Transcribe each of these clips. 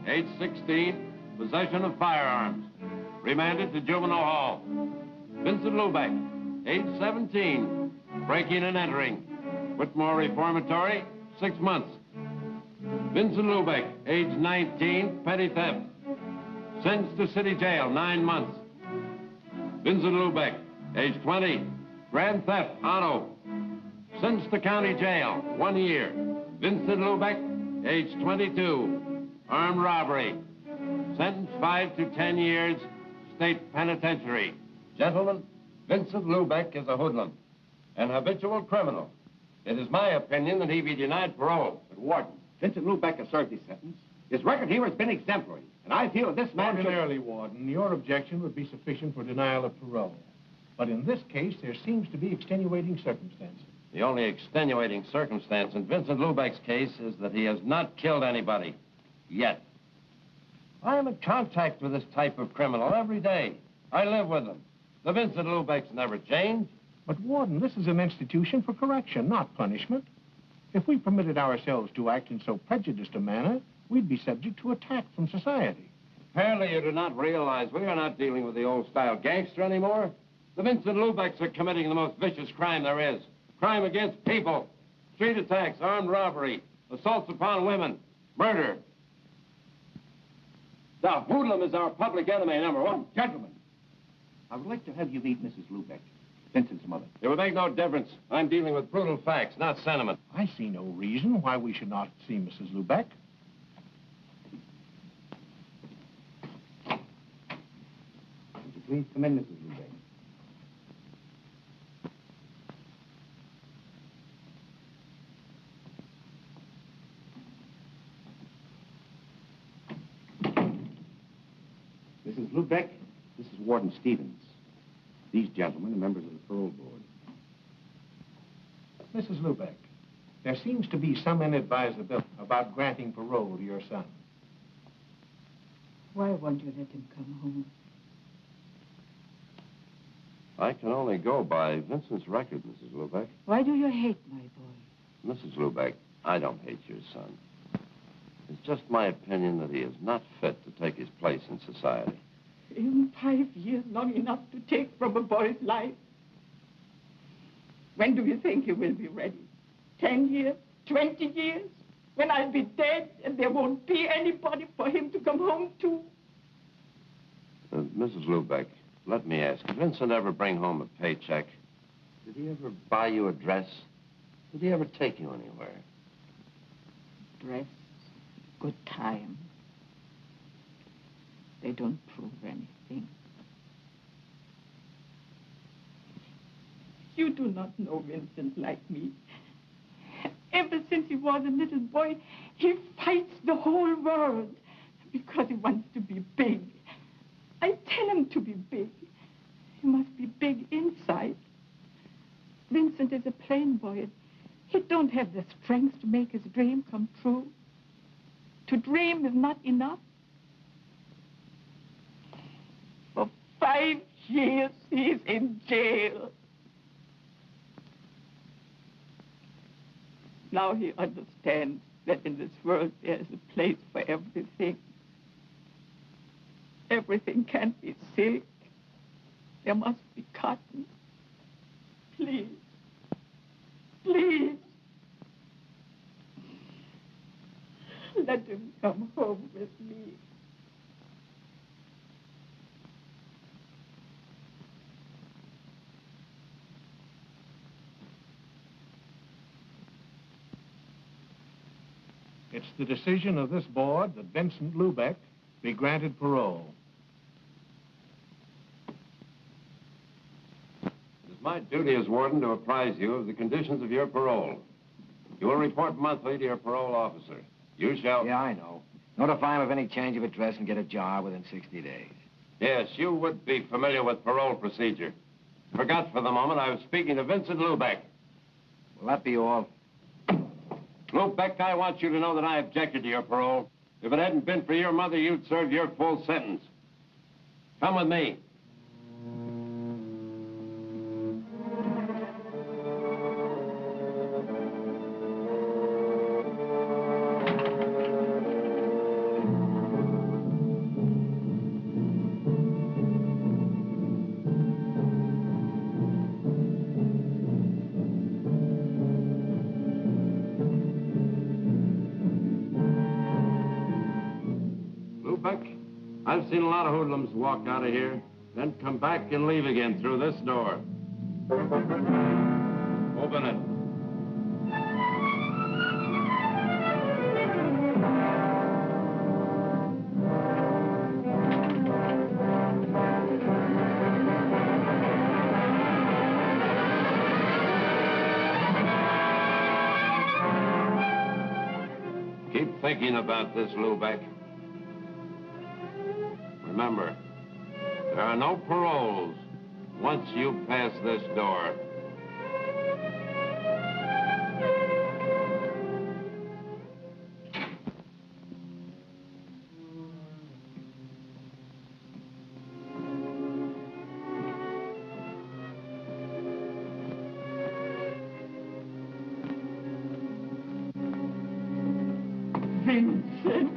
Age 16, possession of firearms. Remanded to juvenile hall. Vincent Lubeck, age 17, breaking and entering. Whitmore Reformatory, 6 months. Vincent Lubeck, age 19, petty theft. Sentenced to city jail, 9 months. Vincent Lubeck, age 20, grand theft, auto. Sentenced to county jail, 1 year. Vincent Lubeck, age 22. Armed robbery. Sentence 5 to 10 years, state penitentiary. Gentlemen, Vincent Lubeck is a hoodlum, an habitual criminal. It is my opinion that he be denied parole. But, Warden, Vincent Lubeck has served his sentence. His record here has been exemplary, and I feel that this man Ordinarily, Warden, your objection would be sufficient for denial of parole. But in this case, there seems to be extenuating circumstances. The only extenuating circumstance in Vincent Lubeck's case is that he has not killed anybody. Yet. I am in contact with this type of criminal every day. I live with them. The Vincent Lubecks never change. But, Warden, this is an institution for correction, not punishment. If we permitted ourselves to act in so prejudiced a manner, we'd be subject to attack from society. Apparently you do not realize we are not dealing with the old-style gangster anymore. The Vincent Lubecks are committing the most vicious crime there is. Crime against people. Street attacks, armed robbery, assaults upon women, murder. The hoodlum is our public enemy, #1. Gentlemen, I would like to have you meet Mrs. Lubeck, Vincent's mother. It would make no difference. I'm dealing with brutal facts, not sentiment. I see no reason why we should not see Mrs. Lubeck. Would you please come in, Mrs. Lubeck? Mrs. Lubeck, this is Warden Stevens. These gentlemen are members of the parole board. Mrs. Lubeck, there seems to be some inadvisability about granting parole to your son. Why won't you let him come home? I can only go by Vincent's record, Mrs. Lubeck. Why do you hate my boy? Mrs. Lubeck, I don't hate your son. It's just my opinion that he is not fit to take his place in society. In 5 years, long enough to take from a boy's life. When do you think he will be ready? 10 years? 20 years? When I'll be dead and there won't be anybody for him to come home to? Mrs. Lubeck, let me ask, did Vincent ever bring home a paycheck? Did he ever buy you a dress? Did he ever take you anywhere? Dress, good time. They don't prove anything. You do not know Vincent like me. Ever since he was a little boy, he fights the whole world because he he wants to be big. I tell him to be big. He must be big inside. Vincent is a plain boy. He don't have the strength to make his dream come true. To dream is not enough. For 5 years, he's in jail. Now he understands that in this world there is a place for everything. Everything can't be silk. There must be cotton. Please. Please. Let him come home with me. It's the decision of this board that Vincent Lubeck be granted parole. It is my duty as warden to apprise you of the conditions of your parole. You will report monthly to your parole officer. You shall... Yeah, I know. Notify him of any change of address and get a job within 60 days. Yes, you would be familiar with parole procedure. Forgot for the moment I was speaking to Vincent Lubeck. Will that be all? Lubeck, I want you to know that I objected to your parole. If it hadn't been for your mother, you'd serve your full sentence. Come with me. I've seen a lot of hoodlums walk out of here, then come back and leave again through this door. Open it. Keep thinking about this, Lubeck. Remember, there are no paroles once you pass this door. Vincent.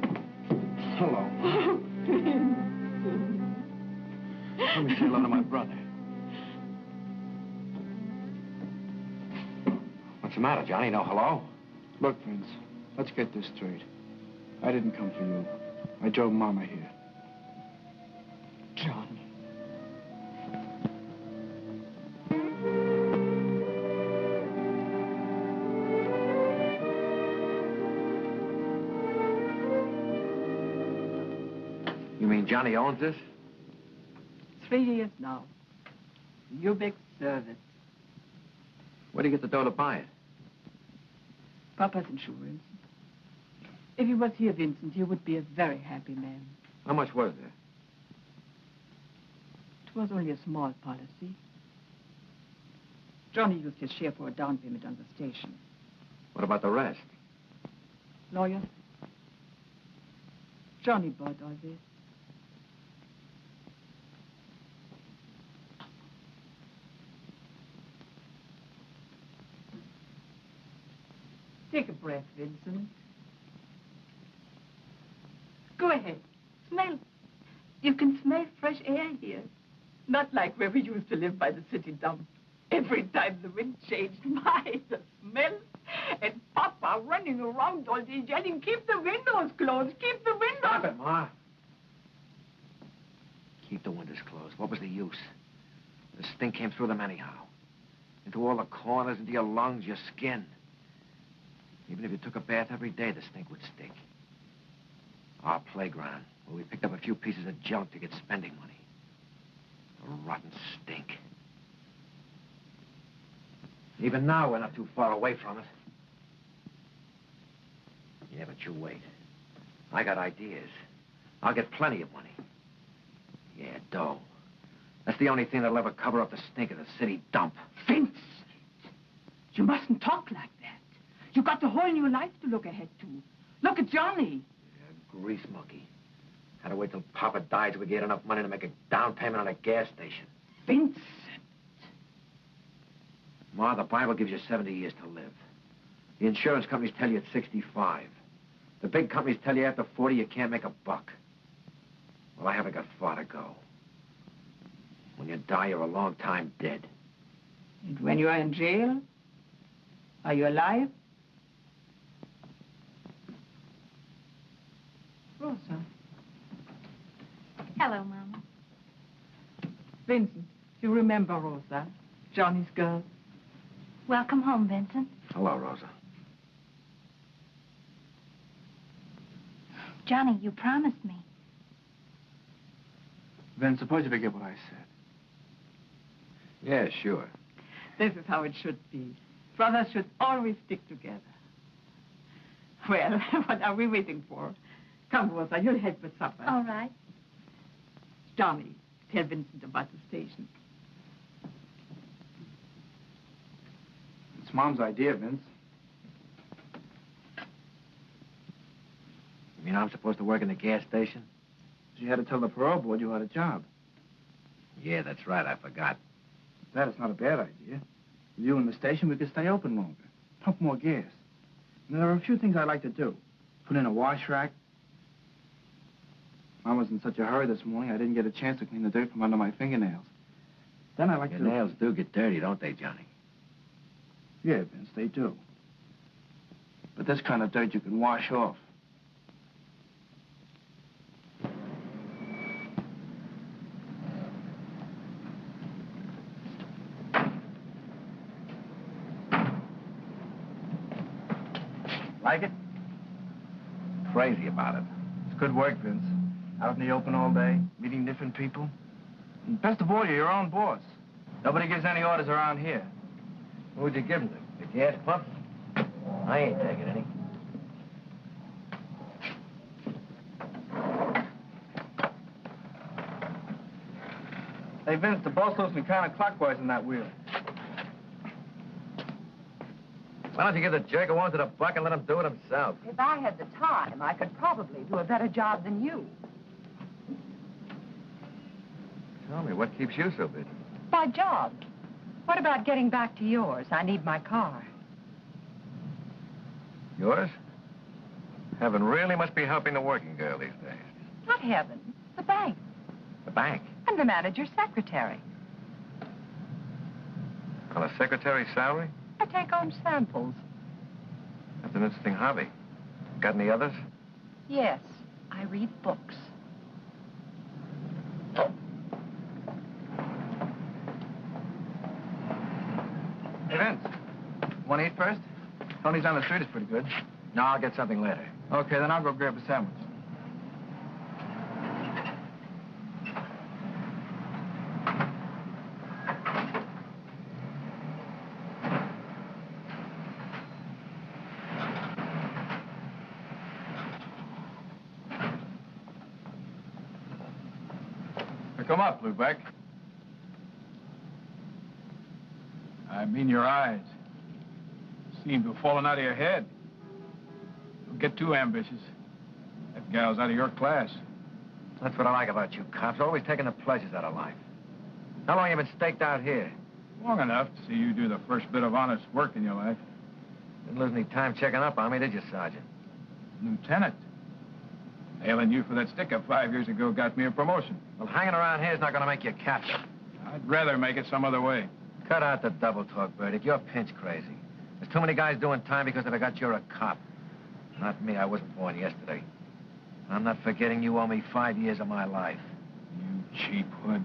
Hello. Oh, Vincent. Let me say hello to my brother. What's the matter, Johnny? No hello? Look, Vince, let's get this straight. I didn't come for you. I drove Mama here. Johnny. You mean Johnny owns this? 3 years now. Lubeck service. Where'd he get the dough to buy it? Papa's insurance. If he was here, Vincent, you would be a very happy man. How much was there? It was only a small policy. Johnny used his share for a down payment on the station. What about the rest? Lawyer? Johnny bought all this. Take a breath, Vincent. Go ahead. Smell. You can smell fresh air here. Not like where we used to live by the city dump. Every time the wind changed, my, the smell. And Papa running around all day yelling, keep the windows closed, keep the windows... Stop it, Ma. Keep the windows closed. What was the use? The stink came through them anyhow. Into all the corners, into your lungs, your skin. Even if you took a bath every day, the stink would stink. Our playground, where we picked up a few pieces of junk to get spending money. A rotten stink. Even now, we're not too far away from it. Yeah, but you wait. I got ideas. I'll get plenty of money. Yeah, dough. That's the only thing that'll ever cover up the stink of the city dump. Vincent, you mustn't talk like that. You've got the whole new life to look ahead to. Look at Johnny. Yeah, grease monkey. Gotta wait till Papa dies we get enough money to make a down payment on a gas station. Vincent. Ma, the Bible gives you 70 years to live. The insurance companies tell you it's 65. The big companies tell you after 40 you can't make a buck. Well, I haven't got far to go. When you die, you're a long time dead. And when you are in jail, are you alive? Rosa. Hello, Mama. Vincent, you remember Rosa, Johnny's girl? Welcome home, Vincent. Hello, Rosa. Johnny, you promised me. Vince, suppose you forget what I said. Yeah, sure. This is how it should be. Brothers should always stick together. Well, what are we waiting for? Come, Rosa, you'll help with supper. All right. Johnny, tell Vincent about the station. It's Mom's idea, Vince. You mean I'm supposed to work in the gas station? She had to tell the parole board you had a job. Yeah, that's right. I forgot. That is not a bad idea. With you in the station, we could stay open longer. Pump more gas. And there are a few things I'd like to do. Put in a wash rack. Mom was in such a hurry this morning, I didn't get a chance to clean the dirt from under my fingernails. Then I'd like Your to... nails do get dirty, don't they, Johnny? Yeah, Vince, they do. But this kind of dirt you can wash off. Like it? Crazy about it. It's good work, Vince. Out in the open all day, meeting different people. And best of all, you're your own boss. Nobody gives any orders around here. What would you give them? The gas pump? I ain't taking any. Hey, Vince, the boss looks me counterclockwise in that wheel. Why don't you give the jerk a one to the buck and let him do it himself? If I had the time, I could probably do a better job than you. Tell me, what keeps you so busy? My job. What about getting back to yours? I need my car. Yours? Heaven really must be helping the working girl these days. Not heaven, the bank. The bank? And the manager's secretary. On a secretary's salary? I take home samples. That's an interesting hobby. Got any others? Yes, I read books. Hey, Vince, want to eat first? Tony's on the street is pretty good. No, I'll get something later. Okay, then I'll go grab a sandwich. Come up, Lubeck. I mean your eyes. Seem to have fallen out of your head. Don't get too ambitious. That gal's out of your class. That's what I like about you cops. Always taking the pleasures out of life. How long you been staked out here? Long enough to see you do the first bit of honest work in your life. Didn't lose any time checking up on me, did you, Sergeant? Lieutenant. Nailing you for that stick-up 5 years ago got me a promotion. Well, hanging around here is not going to make you a captain. I'd rather make it some other way. Cut out the double talk, Burdick. You're pinch crazy. There's too many guys doing time because they forgot you're a cop. Not me. I wasn't born yesterday. I'm not forgetting you owe me 5 years of my life. You cheap hood.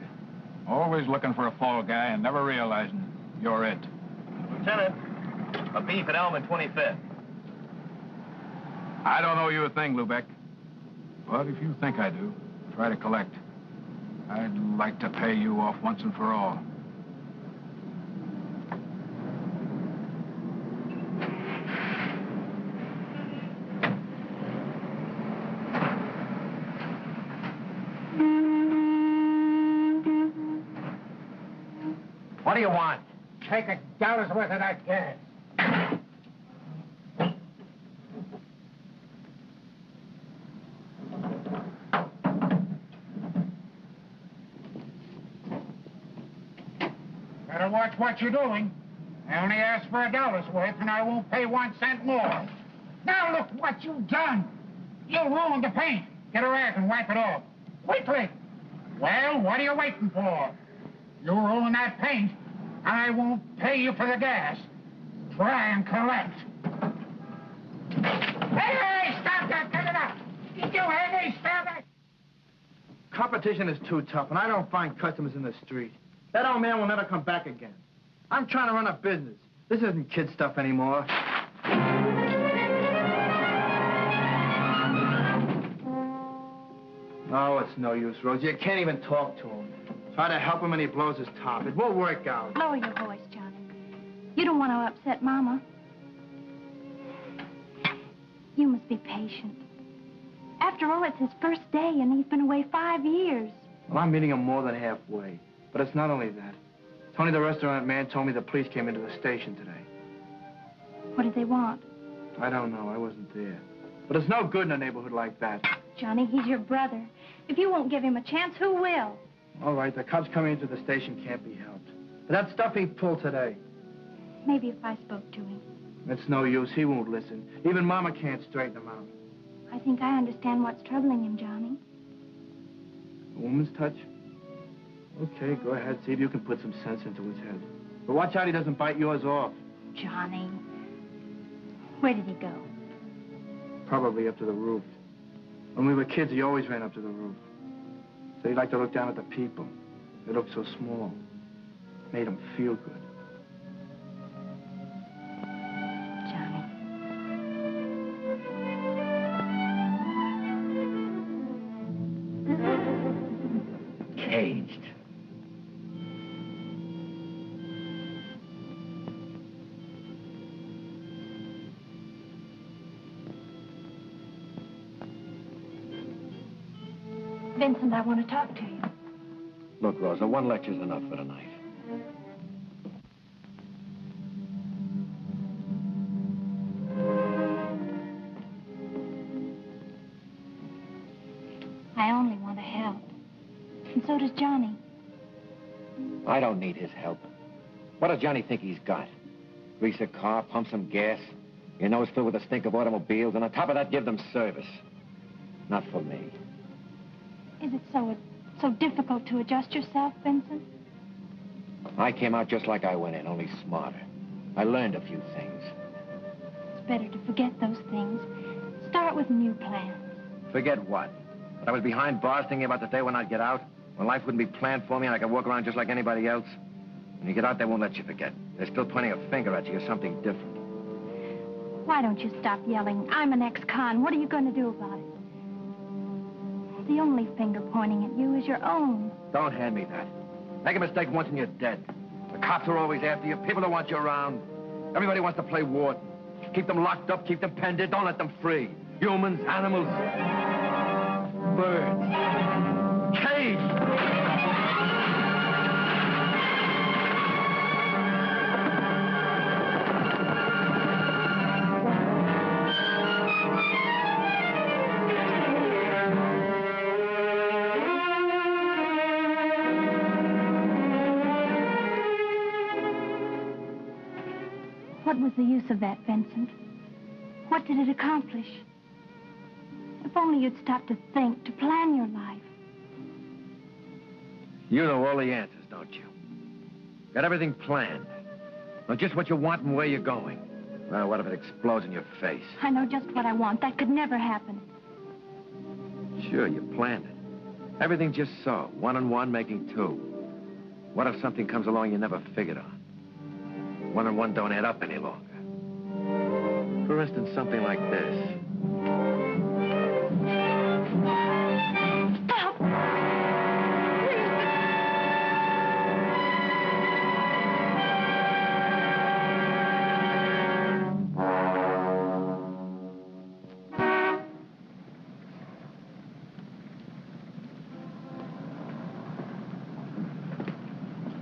Always looking for a fall guy and never realizing you're it. Lieutenant, a beef at Elm and 25th. I don't owe you a thing, Lubeck. But if you think I do, try to collect. I'd like to pay you off once and for all. What do you want? Take $1 worth of that gas. Better watch what you're doing. I only asked for $1 worth, and I won't pay 1 cent more. Now look what you've done. You ruined the paint. Get a rag and wipe it off. Quickly. Well, what are you waiting for? You ruin that paint, I won't pay you for the gas. Try and collect. Hey, stop that! Get it up! Did you hear me? Stop it! Competition is too tough, and I don't find customers in the street. That old man will never come back again. I'm trying to run a business. This isn't kid stuff anymore. Oh, it's no use, Rosie. You can't even talk to him. Try to help him and he blows his top. It won't work out. Lower your voice, Johnny. You don't want to upset Mama. You must be patient. After all, it's his first day, and he's been away 5 years. Well, I'm meeting him more than halfway. But it's not only that. Tony, the restaurant man, told me the police came into the station today. What did they want? I don't know. I wasn't there. But it's no good in a neighborhood like that. Johnny, he's your brother. If you won't give him a chance, who will? All right, the cops coming into the station can't be helped. But that stuff he pulled today. Maybe if I spoke to him. It's no use. He won't listen. Even Mama can't straighten him out. I think I understand what's troubling him, Johnny. A woman's touch? Okay, go ahead. See if you can put some sense into his head. But watch out he doesn't bite yours off. Johnny. Where did he go? Probably up to the roof. When we were kids, he always ran up to the roof. So he liked to look down at the people. They looked so small. Made him feel good. Johnny. Caged. Vincent, I want to talk to you. Look, Rosa, one lecture's enough for tonight. I only want to help. And so does Johnny. I don't need his help. What does Johnny think he's got? Grease a car, pump some gas, your nose filled with the stink of automobiles, and on top of that, give them service. Not for me. Is it so difficult to adjust yourself, Vincent? I came out just like I went in, only smarter. I learned a few things. It's better to forget those things. Start with new plans. Forget what? That I was behind bars thinking about the day when I'd get out, when life wouldn't be planned for me and I could walk around just like anybody else. When you get out, they won't let you forget. They're still pointing a finger at you or something different. Why don't you stop yelling? I'm an ex-con. What are you going to do about it? The only finger pointing at you is your own. Don't hand me that. Make a mistake once and you're dead. The cops are always after you. People don't want you around. Everybody wants to play warden. Keep them locked up, keep them penned in. Don't let them free. Humans, animals, birds. Caged. What was the use of that, Vincent? What did it accomplish? If only you'd stop to think, to plan your life. You know all the answers, don't you? Got everything planned. Know just what you want and where you're going. Well, what if it explodes in your face? I know just what I want. That could never happen. Sure, you planned it. Everything just so. 1 and 1 making 2. What if something comes along you never figured on? 1 and 1 don't add up any longer. For instance, something like this. Stop!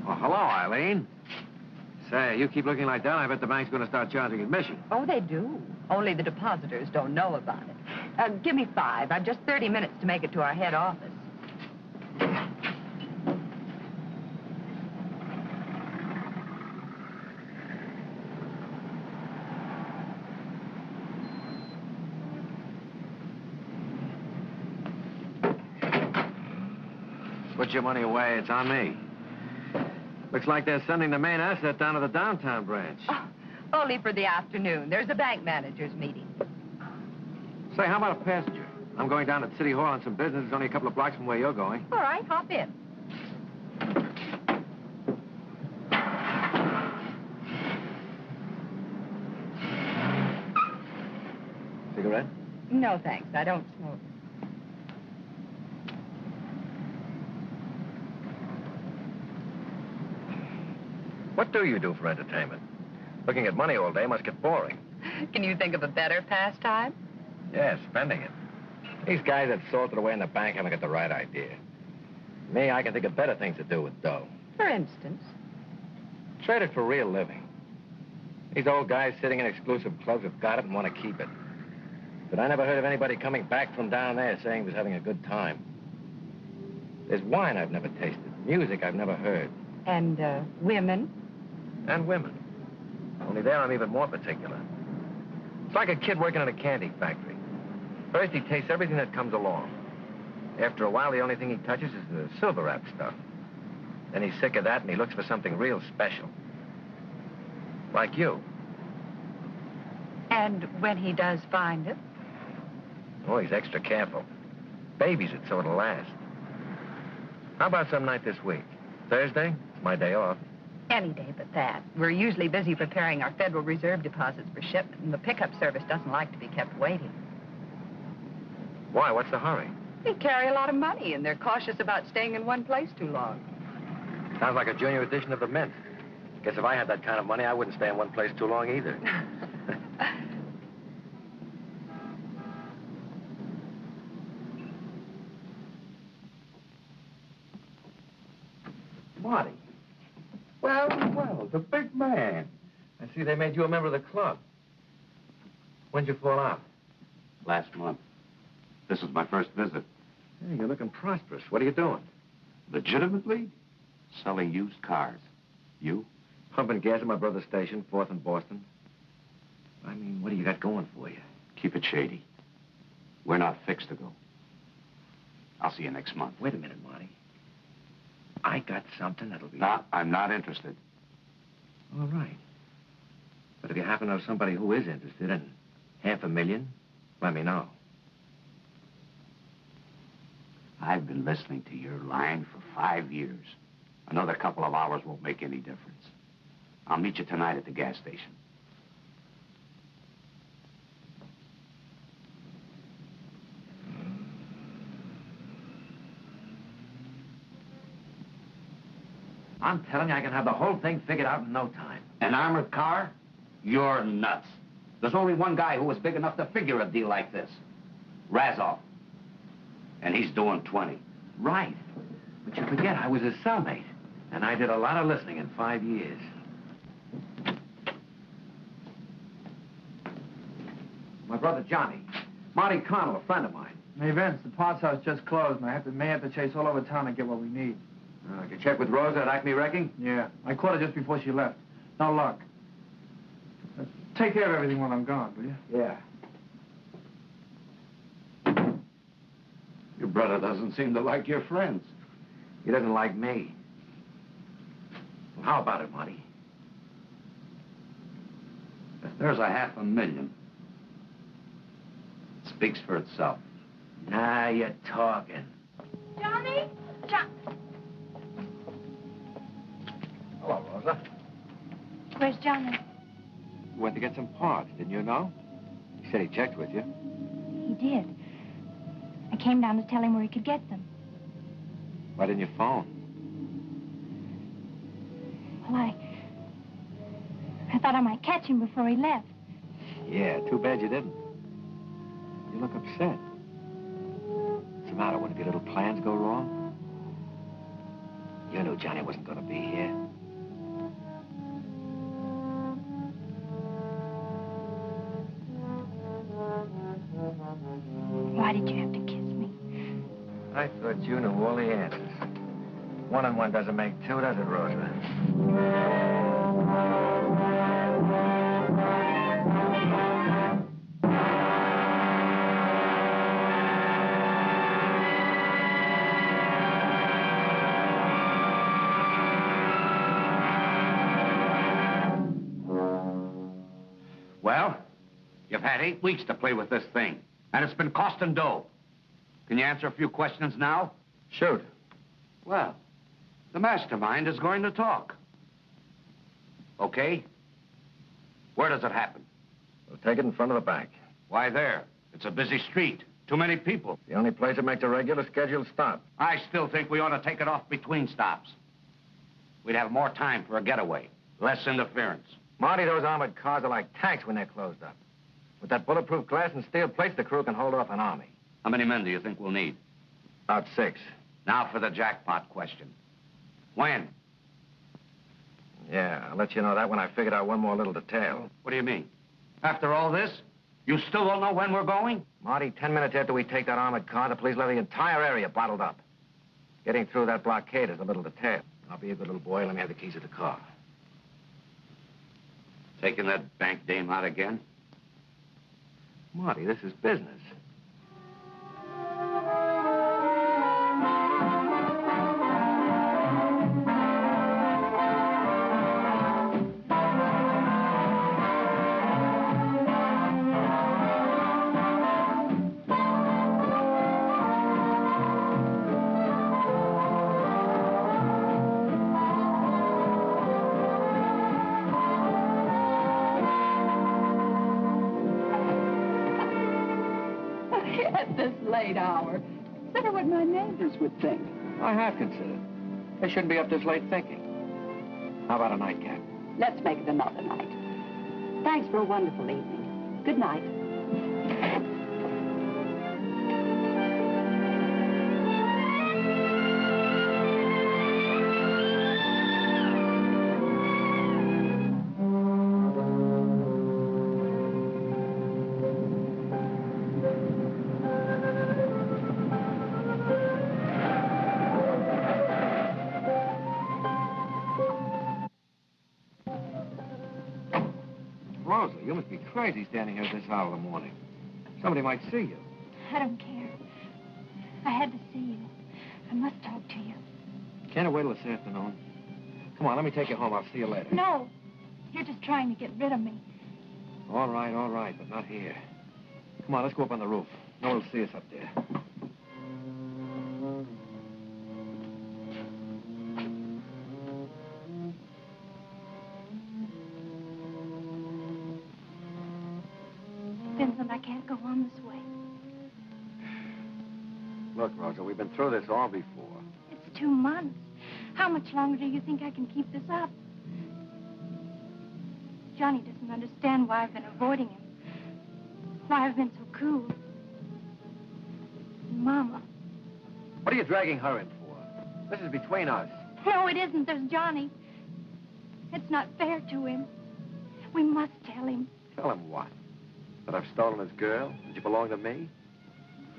Oh, hello, Eileen. Say, you keep looking like that, I bet the bank's going to start charging admission. Oh, they do. Only the depositors don't know about it. Give me 5. I've just 30 minutes to make it to our head office. Put your money away. It's on me. Looks like they're sending the main asset down to the downtown branch. Oh, only for the afternoon. There's a bank manager's meeting. Say, how about a passenger? I'm going down to City Hall on some business. It's only a couple of blocks from where you're going. All right, hop in. Cigarette? No, thanks. I don't smoke. What do you do for entertainment? Looking at money all day must get boring. Can you think of a better pastime? Yeah, spending it. These guys that salted away in the bank haven't got the right idea. Me, I can think of better things to do with dough. For instance? Trade it for real living. These old guys sitting in exclusive clubs have got it and want to keep it. But I never heard of anybody coming back from down there saying he was having a good time. There's wine I've never tasted, music I've never heard. And, women? And women. Only there I'm even more particular. It's like a kid working in a candy factory. First, he tastes everything that comes along. After a while, the only thing he touches is the silver wrap stuff. Then he's sick of that, and he looks for something real special. Like you. And when he does find it? Oh, he's extra careful. Babies it so it'll last. How about some night this week? Thursday? It's my day off. Any day but that. We're usually busy preparing our Federal Reserve deposits for shipment, and the pickup service doesn't like to be kept waiting. Why? What's the hurry? They carry a lot of money, and they're cautious about staying in one place too long. Sounds like a junior edition of the Mint. Guess if I had that kind of money, I wouldn't stay in one place too long either. Marty. Well, the big man. I see they made you a member of the club. When'd you fall out? Last month. This is my first visit. Hey, you're looking prosperous. What are you doing? Legitimately? Selling used cars. You? Pumping gas at my brother's station, 4th and Boston. I mean, what do you got going for you? Keep it shady. We're not fixed to go. I'll see you next month. Wait a minute, Marty. I got something that'll be... No, I'm not interested. All right. But if you happen to know somebody who is interested in $500,000, let me know. I've been listening to your line for 5 years. Another couple of hours won't make any difference. I'll meet you tonight at the gas station. I'm telling you, I can have the whole thing figured out in no time. An armored car? You're nuts. There's only one guy who was big enough to figure a deal like this. Razov. And he's doing 20. Right. But you forget, I was his cellmate. And I did a lot of listening in 5 years. My brother Johnny. Marty Connell, a friend of mine. Hey, Vince, the parts house just closed, and I may have to chase all over town to get what we need. You check with Rosa at Acme Wrecking? Yeah, I caught her just before she left. No luck. Take care of everything while I'm gone, will you? Yeah. Your brother doesn't seem to like your friends. He doesn't like me. Well, how about it, Marty? If there's $500,000, it speaks for itself. Now you're talking. Johnny? Hello, Rosa. Where's Johnny? You went to get some parts, didn't you know? He said he checked with you. He did. I came down to tell him where he could get them. Why didn't you phone? Well, I thought I might catch him before he left. Yeah, too bad you didn't. You look upset. What's the matter? One of your little plans go wrong? You knew Johnny wasn't going to be here. I thought you knew all the answers. 1 and 1 doesn't make 2, does it, Rosa? Well, you've had 8 weeks to play with this thing, and it's been costing dough. Can you answer a few questions now? Shoot. Well, the mastermind is going to talk. Okay? Where does it happen? We'll take it in front of the bank. Why there? It's a busy street. Too many people. The only place that makes a regular scheduled stop. I still think we ought to take it off between stops. We'd have more time for a getaway. Less interference. Marty, those armored cars are like tanks when they're closed up. With that bulletproof glass and steel plates, the crew can hold off an army. How many men do you think we'll need? About 6. Now for the jackpot question. When? Yeah, I'll let you know that when I figured out one more little detail. What do you mean? After all this, you still don't know when we're going? Marty, 10 minutes after we take that armored car, the police will have the entire area bottled up. Getting through that blockade is a little detail. I'll be a good little boy. Let me have the keys of the car. Taking that bank dame out again? Marty, this is business. At this late hour. Consider what my neighbors would think. I have considered. They shouldn't be up this late thinking. How about a nightcap? Let's make it another night. Thanks for a wonderful evening. Good night. Rosa, you must be crazy standing here at this hour of the morning. Somebody might see you. I don't care. I had to see you. I must talk to you. Can't it wait till this afternoon? Come on, let me take you home. I'll see you later. No. You're just trying to get rid of me. All right, but not here. Come on, let's go up on the roof. No one will see us up there. Vincent, I can't go on this way. Look, Rosa, we've been through this all before. It's 2 months. How much longer do you think I can keep this up? Johnny doesn't understand why I've been avoiding him. Why I've been so cool. Mama. What are you dragging her in for? This is between us. No, it isn't. There's Johnny. It's not fair to him. We must tell him. Tell him what? That I've stolen his girl? That you belong to me?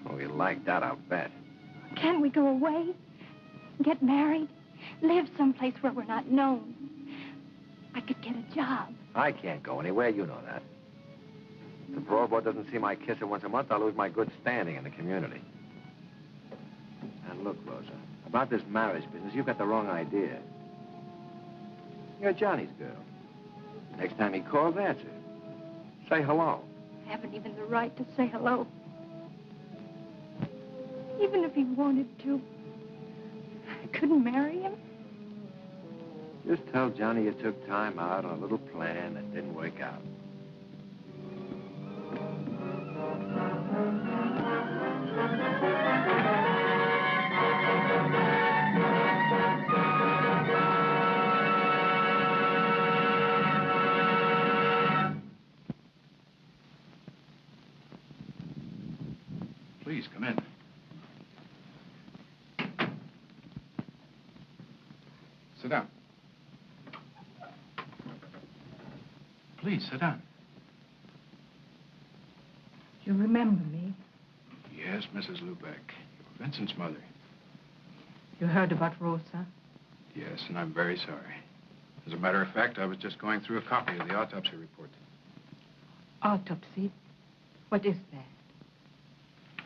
Oh, he'll like that, I'll bet. Can't we go away? Get married? Live someplace where we're not known? I could get a job. I can't go anywhere, you know that. If the parole board doesn't see my kisser once a month, I'll lose my good standing in the community. And look, Rosa, about this marriage business, you've got the wrong idea. You're Johnny's girl. Next time he calls, answer. Say hello. I haven't even the right to say hello. Even if he wanted to, I couldn't marry him. Just tell Johnny you took time out on a little plan that didn't work out. Please, come in. Sit down. Please, sit down. You remember me? Yes, Mrs. Lubeck. You're Vincent's mother. You heard about Rosa? Yes, and I'm very sorry. As a matter of fact, I was just going through a copy of the autopsy report. Autopsy? What is that?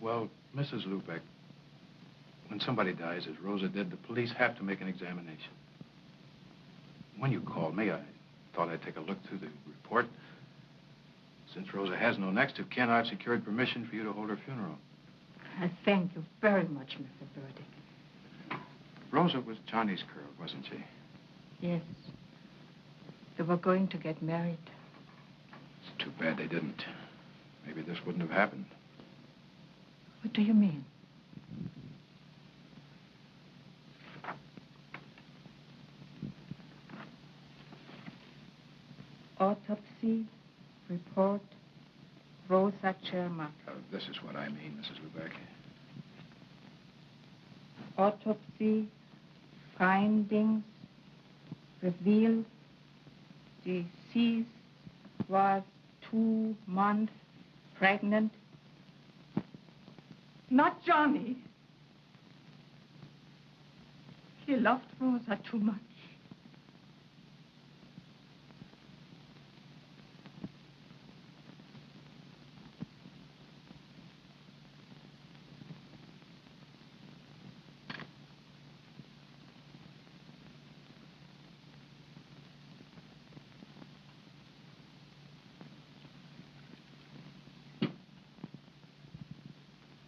Well, Mrs. Lubeck, when somebody dies, as Rosa did, the police have to make an examination. When you called me, I thought I'd take a look through the report. Since Rosa has no next of kin, I've secured permission for you to hold her funeral. I thank you very much, Mr. Burdick. Rosa was Johnny's girl, wasn't she? Yes. They were going to get married. It's too bad they didn't. Maybe this wouldn't have happened. What do you mean? Autopsy report, Rosa Chermak. This is what I mean, Mrs. Lubeck. Autopsy findings reveal deceased was 2 months pregnant. Not Johnny. He loved Rosa too much.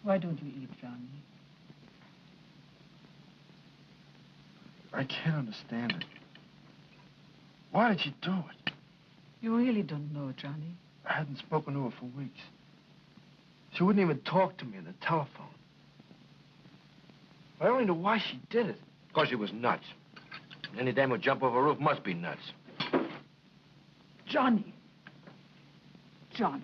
Why don't you eat, Johnny? I can't understand it. Why did she do it? You really don't know, Johnny. I hadn't spoken to her for weeks. She wouldn't even talk to me on the telephone. I only know why she did it. Because she was nuts. Any dame who jump over a roof must be nuts. Johnny. Johnny.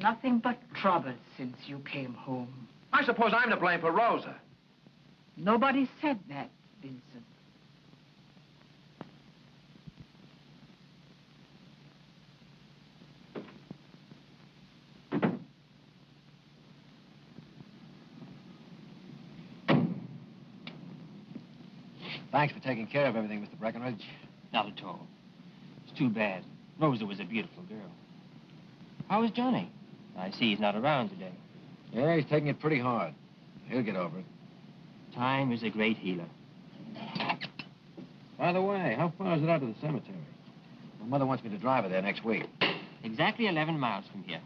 Nothing but trouble since you came home. I suppose I'm to blame for Rosa. Nobody said that, Vincent. Thanks for taking care of everything, Mr. Breckenridge. Not at all. It's too bad. Rosa was a beautiful girl. How is Johnny? I see he's not around today. Yeah, he's taking it pretty hard. He'll get over it. Time is a great healer. By the way, how far is it out to the cemetery? My mother wants me to drive her there next week. Exactly 11 miles from here.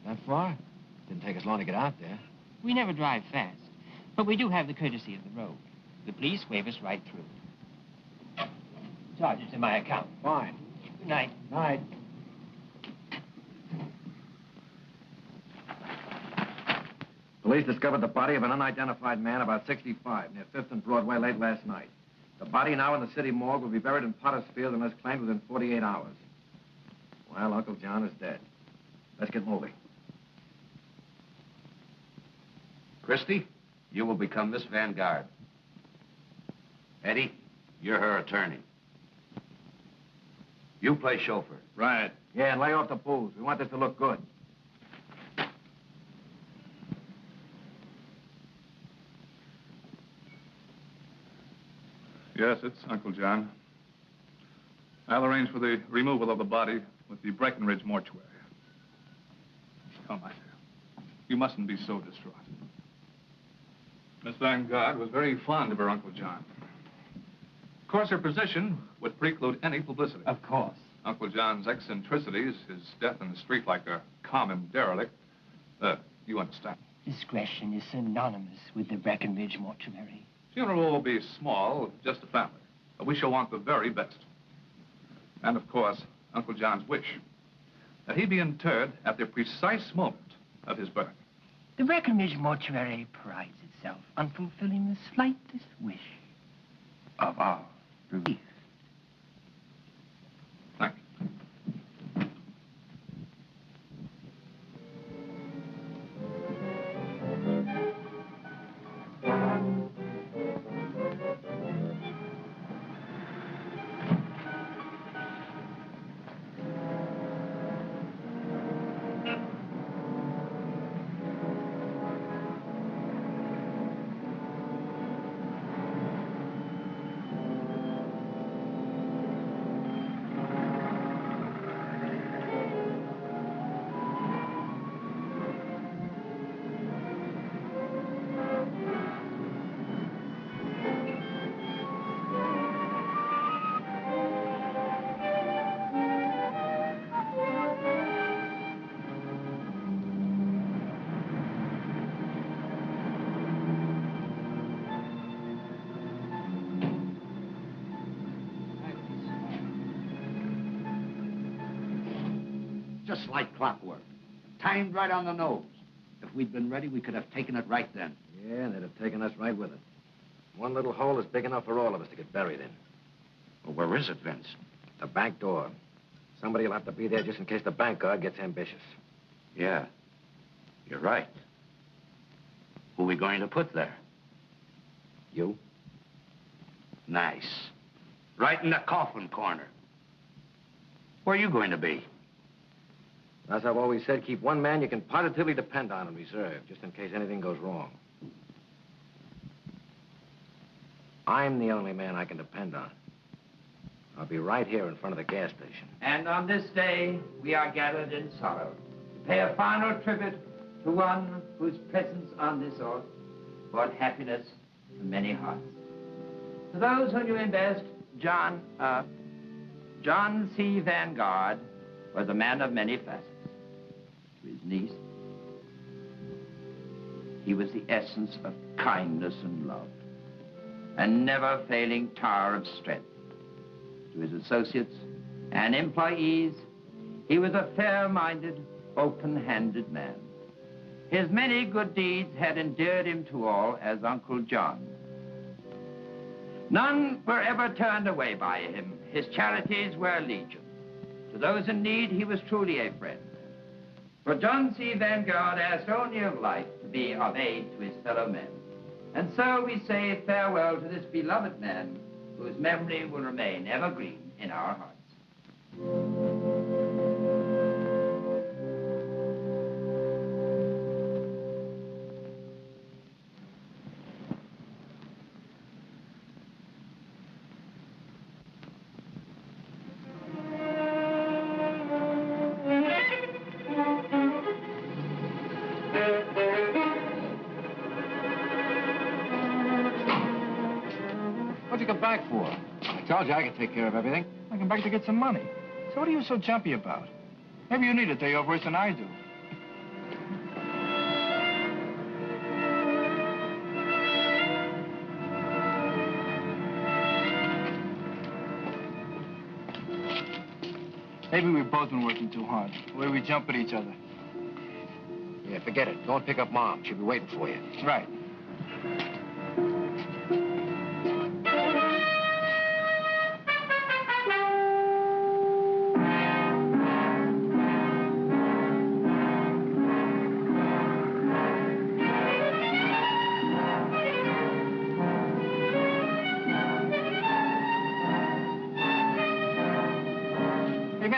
That far? Didn't take us long to get out there. We never drive fast, but we do have the courtesy of the road. The police wave us right through. Charges in my account. Fine. Good night. Night. Police discovered the body of an unidentified man about 65 near 5th and Broadway late last night. The body now in the city morgue will be buried in Potter's Field unless claimed within 48 hours. Well, Uncle John is dead. Let's get moving. Christie, you will become Miss Vanguard. Eddie, you're her attorney. You play chauffeur. Right. Yeah, and lay off the booze. We want this to look good. Yes, it's Uncle John. I'll arrange for the removal of the body with the Breckenridge mortuary. Come, my dear. You mustn't be so distraught. Miss Vanguard was very fond of her Uncle John. Of course, her position would preclude any publicity. Of course. Uncle John's eccentricities, his death in the street like a common derelict, you understand. Discretion is synonymous with the Breckenridge mortuary. Funeral will be small, just a family. But we shall want the very best. And, of course, Uncle John's wish that he be interred at the precise moment of his birth. The Breckenridge mortuary prides itself on fulfilling the slightest wish of our bereaved. Thank you. just like clockwork. Timed right on the nose. If we'd been ready, we could have taken it right then. Yeah, and they'd have taken us right with it. One little hole is big enough for all of us to get buried in. Well, where is it, Vince? The back door. Somebody will have to be there just in case the bank guard gets ambitious. Yeah, you're right. Who are we going to put there? You? Nice. Right in the coffin corner. Where are you going to be? As I've always said, keep one man you can positively depend on in reserve, just in case anything goes wrong. I'm the only man I can depend on. I'll be right here in front of the gas station. And on this day, we are gathered in sorrow to pay a final tribute to one whose presence on this earth brought happiness to many hearts. To those who knew him best, John C. Vanguard was a man of many facets. To his niece, he was the essence of kindness and love, a never-failing tower of strength. To his associates and employees, he was a fair-minded, open-handed man. His many good deeds had endeared him to all as Uncle John. None were ever turned away by him. His charities were legion. To those in need, he was truly a friend. For John C. Vanguard asked only of life to be of aid to his fellow men. And so we say farewell to this beloved man, whose memory will remain evergreen in our hearts. What'd you come back for? I told you I could take care of everything. I come back to get some money. So what are you so jumpy about? Maybe you need a day off worse than I do. Maybe we've both been working too hard. The way we jump at each other. Yeah, forget it. Go and pick up Mom. She'll be waiting for you. Right.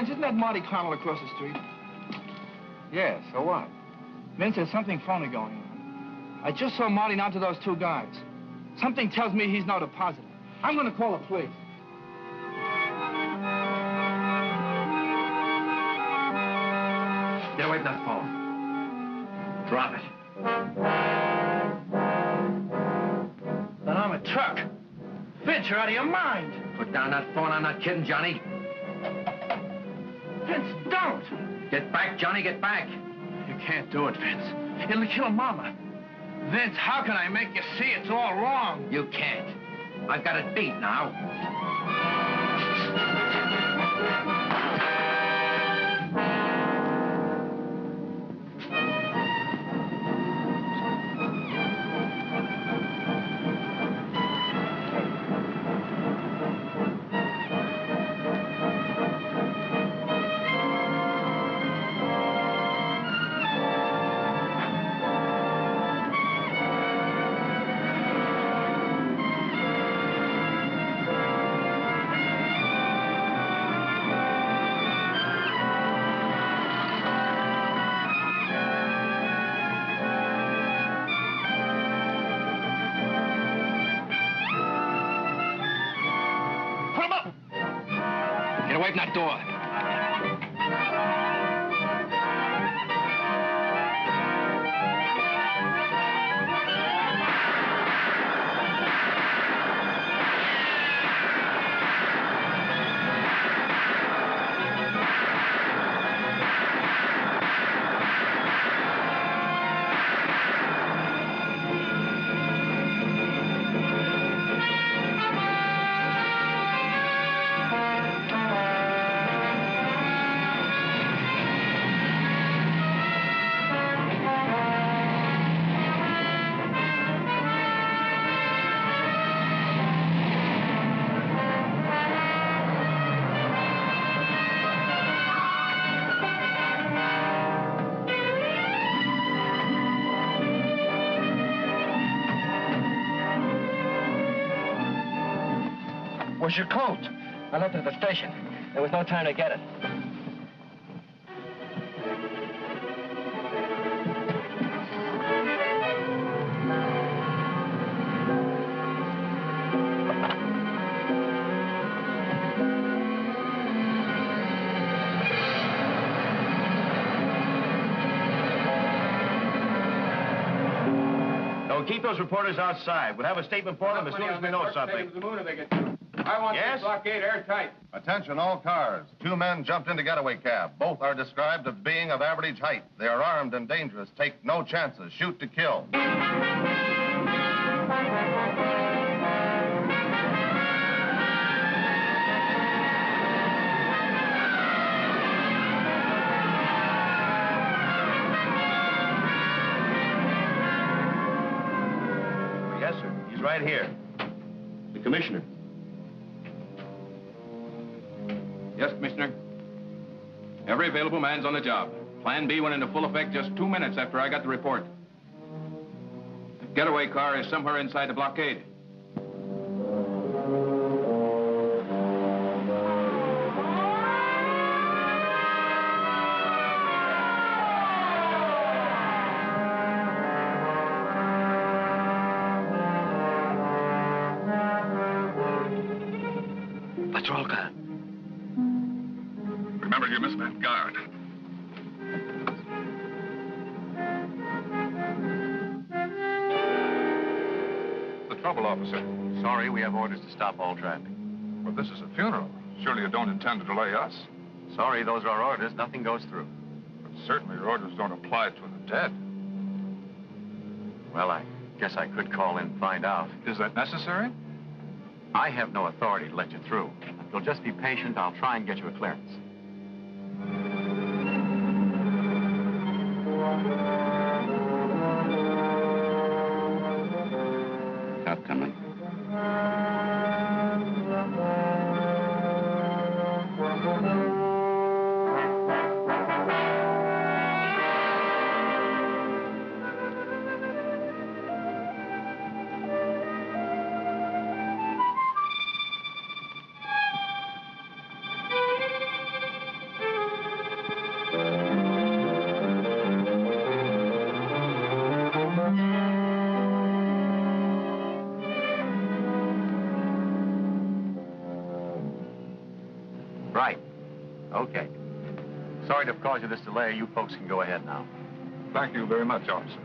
Isn't that Marty Connell across the street? Yeah, so what? Vince, there's something phony going on. I just saw Marty down to those two guys. Something tells me he's no depositor. I'm going to call the police. Get away from that phone. Drop it. Then I'm a truck. Vince, you're out of your mind. Put down that phone. I'm not kidding, Johnny. Vince, don't! Get back, Johnny, get back. You can't do it, Vince. It'll kill Mama. Vince, how can I make you see it's all wrong? You can't. I've got it beat now. Open that door. Where's your coat? I left it at the station. There was no time to get it. Don't keep those reporters outside. We'll have a statement for them as soon as we know something. I want Yes? this blockade airtight. Attention all cars. 2 men jumped into getaway cab. Both are described as being of average height. They are armed and dangerous. Take no chances. Shoot to kill. Yes, sir. He's right here. The commissioner. Yes, Commissioner. Every available man's on the job. Plan B went into full effect just 2 minutes after I got the report. The getaway car is somewhere inside the blockade. Let's roll, Con. Remember, you missed that guard. The trouble, officer. Sorry, we have orders to stop all traffic. Well, this is a funeral. Surely you don't intend to delay us. Sorry, those are our orders. Nothing goes through. But certainly your orders don't apply to the dead. Well, I guess I could call in and find out. Is that necessary? I have no authority to let you through. If you'll just be patient, I'll try and get you a clearance. Not coming. Right. Okay. Sorry to have caused you this delay. You folks can go ahead now. Thank you very much, officer.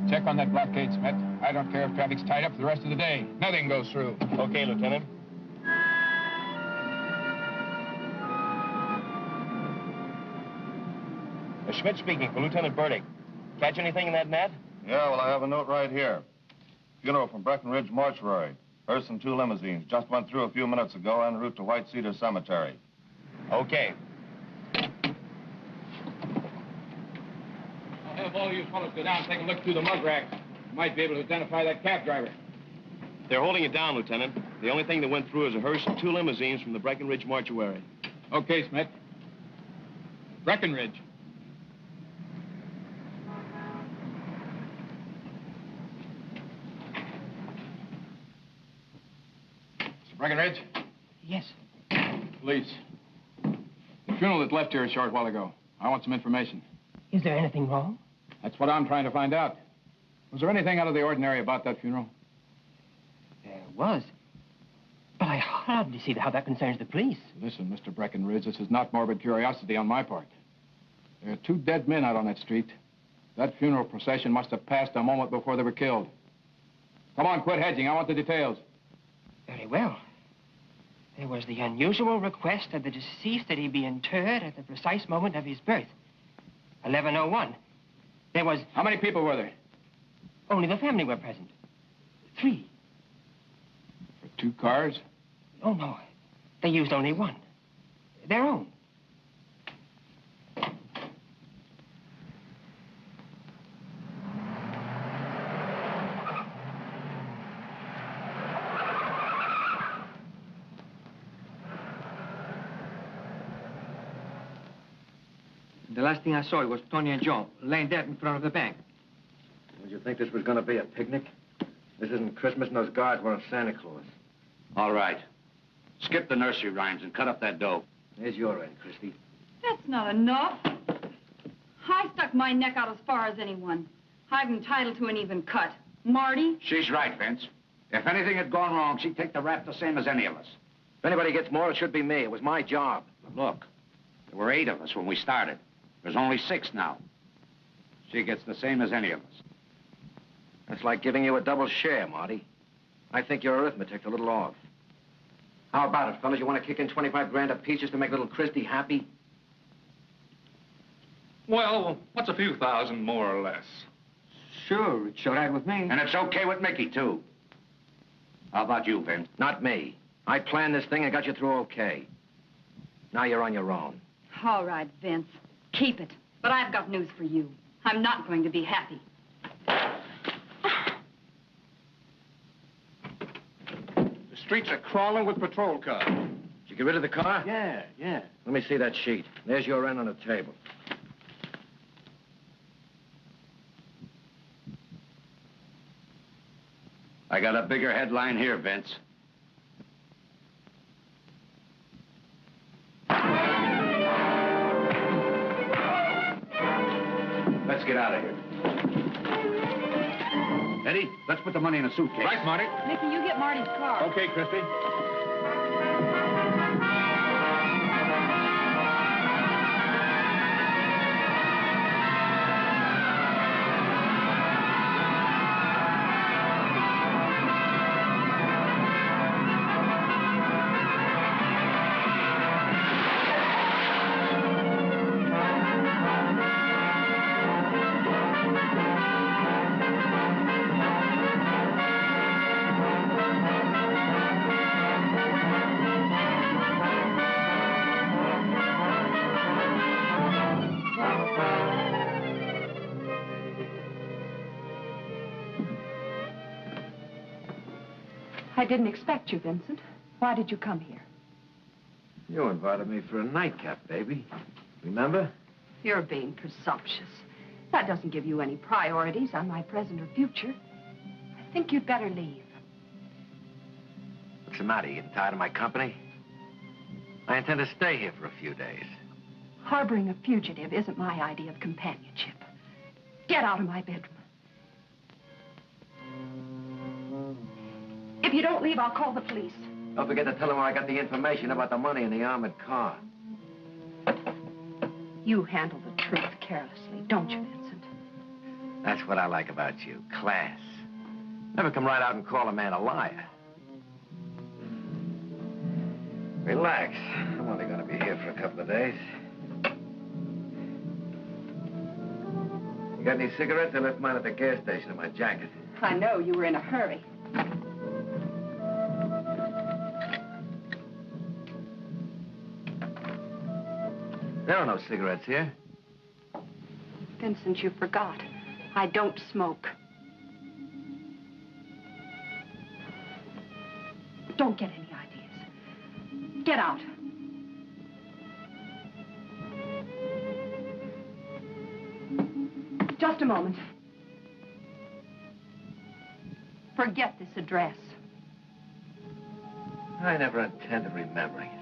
Check on that blockade, Smith. I don't care if traffic's tied up for the rest of the day. Nothing goes through. Okay, Lieutenant. Schmidt speaking for Lieutenant Burdick. Catch anything in that net? Yeah, well, I have a note right here. Funeral from Breckenridge Mortuary. Hearse and 2 limousines. Just went through a few minutes ago en route to White Cedar Cemetery. Okay. I'll have all you fellows go down and take a look through the mug racks. You might be able to identify that cab driver. They're holding it down, Lieutenant. The only thing that went through is a hearse and 2 limousines from the Breckenridge Mortuary. Okay, Smith. Breckenridge. Mr. Breckenridge? Yes. Police. The funeral that left here a short while ago. I want some information. Is there anything wrong? That's what I'm trying to find out. Was there anything out of the ordinary about that funeral? There was. But I hardly see how that concerns the police. Listen, Mr. Breckenridge, this is not morbid curiosity on my part. There are 2 dead men out on that street. That funeral procession must have passed a moment before they were killed. Come on, quit hedging. I want the details. Very well. There was the unusual request of the deceased that he be interred at the precise moment of his birth. 11:01. There was... How many people were there? Only the family were present. 3. For 2 cars? Oh, no. They used only 1. Their own. The last thing I saw was Tony and Joe laying dead in front of the bank. Would you think this was going to be a picnic? This isn't Christmas, and those guards weren't Santa Claus. All right. Skip the nursery rhymes and cut up that dough. There's your end, Christy. That's not enough. I stuck my neck out as far as anyone. I'm entitled to an even cut. Marty? She's right, Vince. If anything had gone wrong, she'd take the rap the same as any of us. If anybody gets more, it should be me. It was my job. Look, there were 8 of us when we started. There's only 6 now. She gets the same as any of us. That's like giving you a double share, Marty. I think your arithmetic's a little off. How about it, fellas? You want to kick in 25 grand apiece just to make little Christy happy? Well, what's a few thousand more or less? Sure, it's all right with me. And it's okay with Mickey, too. How about you, Vince? Not me. I planned this thing and got you through okay. Now you're on your own. All right, Vince. Keep it. But I've got news for you. I'm not going to be happy. The streets are crawling with patrol cars. Did you get rid of the car? Yeah. Let me see that sheet. There's your end on the table. I got a bigger headline here, Vince. Let's get out of here. Eddie, let's put the money in a suitcase. Right, Marty. Mickey, you get Marty's car. Okay, Christy. I didn't expect you, Vincent. Why did you come here? You invited me for a nightcap, baby. Remember? You're being presumptuous. That doesn't give you any priorities on my present or future. I think you'd better leave. What's the matter? You getting tired of my company? I intend to stay here for a few days. Harboring a fugitive isn't my idea of companionship. Get out of my bedroom. If you don't leave, I'll call the police. Don't forget to tell them where I got the information about the money in the armored car. You handle the truth carelessly, don't you, Vincent? That's what I like about you, class. Never come right out and call a man a liar. Relax. I'm only going to be here for a couple of days. You got any cigarettes? I left mine at the gas station in my jacket. I know you were in a hurry. There are no cigarettes here. Vincent, you forgot. I don't smoke. Don't get any ideas. Get out. Just a moment. Forget this address. I never intended remembering it.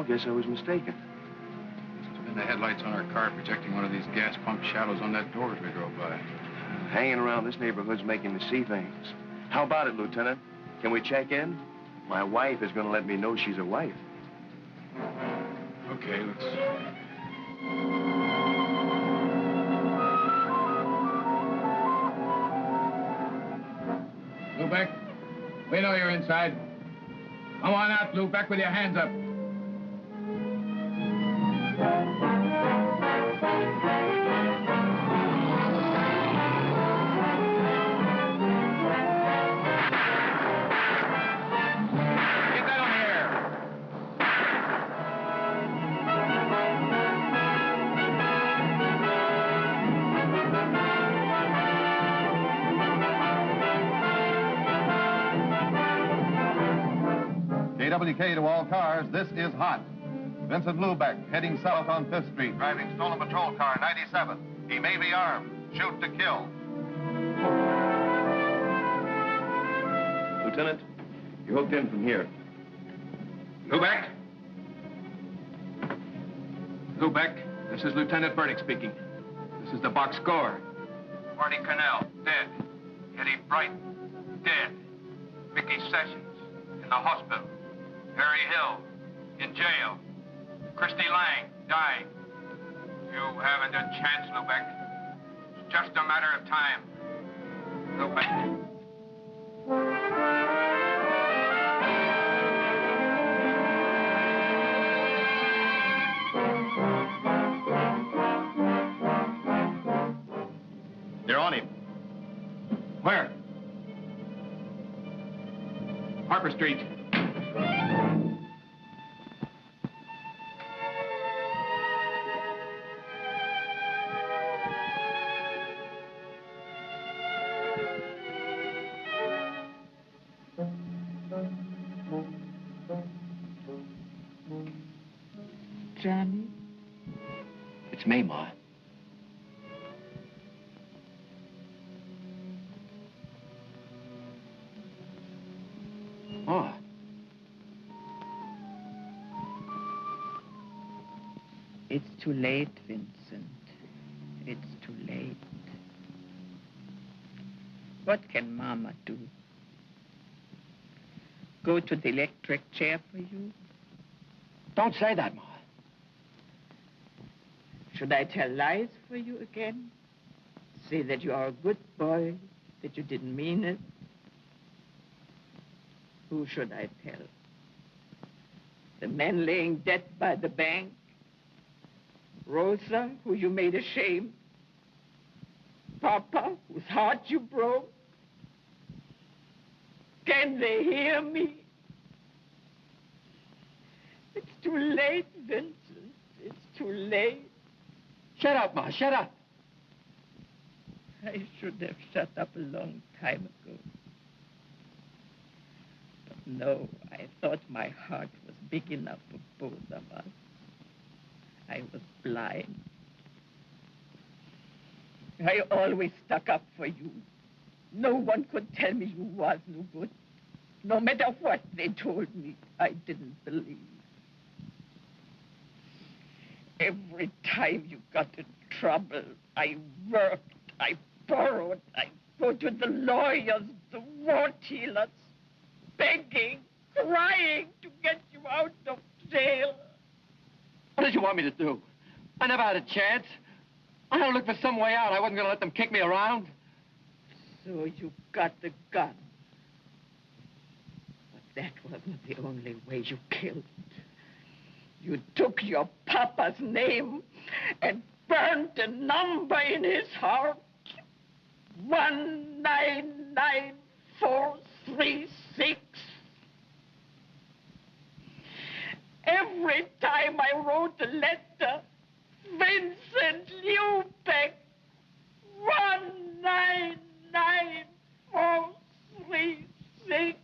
Well, guess I was mistaken. Must have been the headlights on our car projecting one of these gas pump shadows on that door as we drove by. Hanging around this neighborhood's making me see things. How about it, Lieutenant? Can we check in? My wife is going to let me know she's a wife. Okay, let's... Lubeck, we know you're inside. Come on out, Lubeck, with your hands up. Get down here. KWK to all cars, this is hot. Vincent Lubeck, heading south on 5th Street, driving stolen patrol car 97. He may be armed. Shoot to kill. Lieutenant, you're hooked in from here. Lubeck? Lubeck, this is Lieutenant Burdick speaking. This is the box score. Marty Cannell, dead. Eddie Bright, dead. Mickey Sessions, in the hospital. Harry Hill, in jail. Christy Lang, dying. You haven't a chance, Lubeck. It's just a matter of time. Lubeck. They're on him. Where? Harper Street. Johnny? It's me, Ma. Ma. It's too late, Vincent. It's too late. What can Mama do? Go to the electric chair for you? Don't say that, Ma. Should I tell lies for you again? Say that you are a good boy, that you didn't mean it? Who should I tell? The man laying dead by the bank? Rosa, who you made ashamed? Papa, whose heart you broke? Can they hear me? It's too late, Vincent. It's too late. Shut up, Ma. Shut up. I should have shut up a long time ago. But no, I thought my heart was big enough for both of us. I was blind. I always stuck up for you. No one could tell me you was no good. No matter what they told me, I didn't believe. Every time you got in trouble, I worked, I borrowed, I go to the lawyers, the wart healers, begging, crying to get you out of jail. What did you want me to do? I never had a chance. I had to look for some way out. I wasn't going to let them kick me around. So you got the gun. But that wasn't the only way you killed. You took your papa's name and burned a number in his heart. 199436. Every time I wrote a letter, Vincent Lubeck, 199436.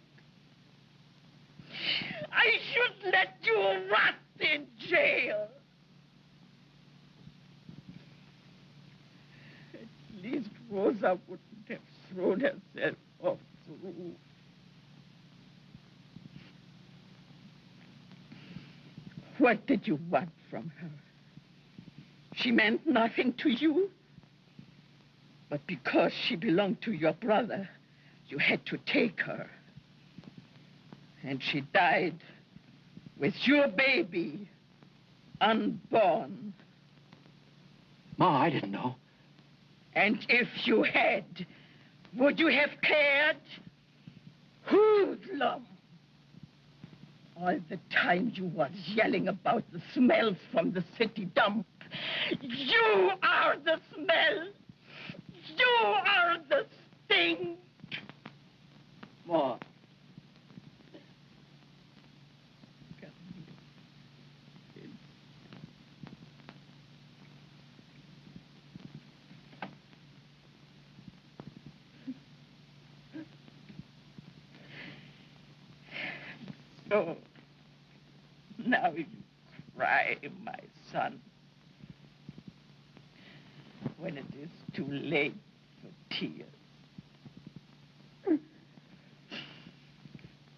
I should let you rot in jail. At least Rosa wouldn't have thrown herself off the roof. What did you want from her? She meant nothing to you. But because she belonged to your brother, you had to take her. And she died with your baby, unborn. Ma, I didn't know. And if you had, would you have cared? Hoodlum! All the time you was yelling about the smells from the city dump. You are the smell! You are the stink! Ma. So, now you cry, my son, when it is too late for tears.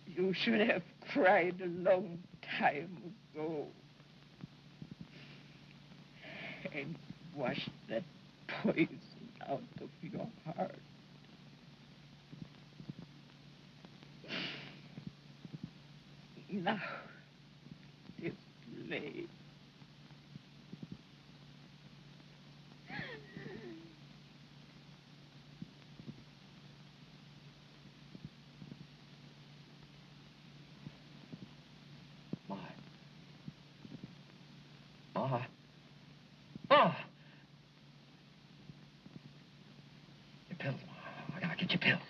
You should have cried a long time ago and washed that poison out of your heart. Now, it's late. Ma. Ma. Ma. Your pills, Ma. I gotta get your pills.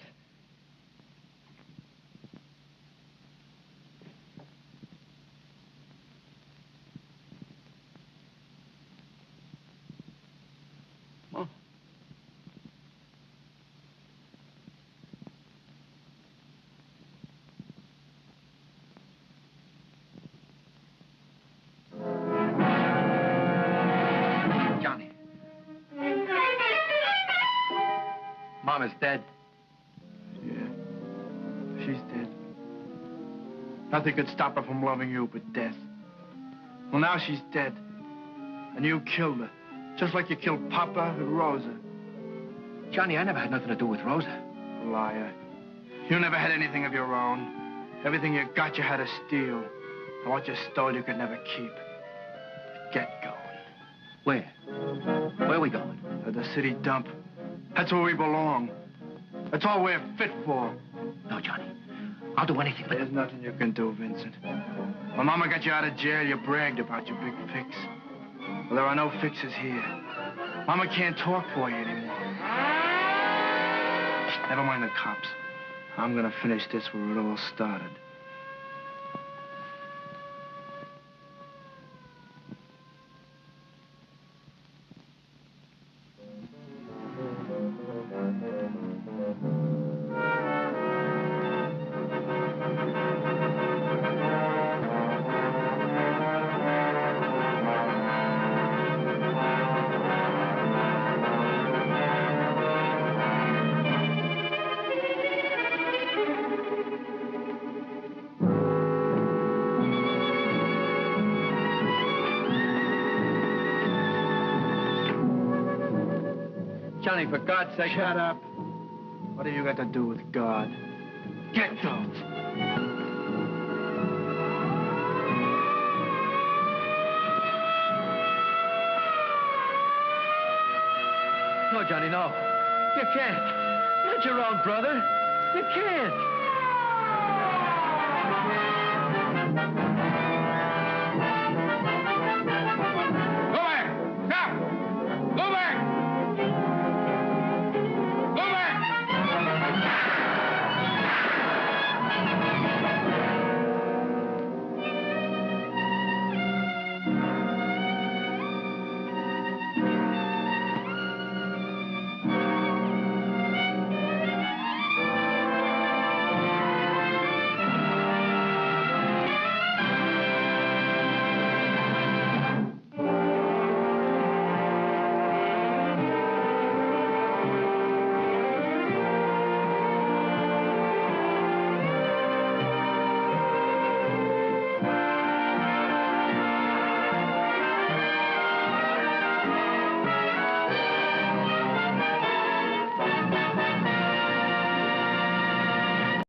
Mom is dead. Yeah, she's dead. Nothing could stop her from loving you but death. Well, now she's dead. And you killed her, just like you killed Papa and Rosa. Johnny, I never had nothing to do with Rosa. Liar. You never had anything of your own. Everything you got, you had to steal. And what you stole, you could never keep. Get going. Where? Where are we going? To the city dump. That's where we belong. That's all we're fit for. No, Johnny. I'll do anything but... There's nothing you can do, Vincent. When Mama got you out of jail, you bragged about your big fix. Well, there are no fixes here. Mama can't talk for you anymore. Never mind the cops. I'm gonna finish this where it all started. Johnny, for God's sake... Shut up. What have you got to do with God? Get out! No, Johnny, no. You can't. You're not your own brother. You can't.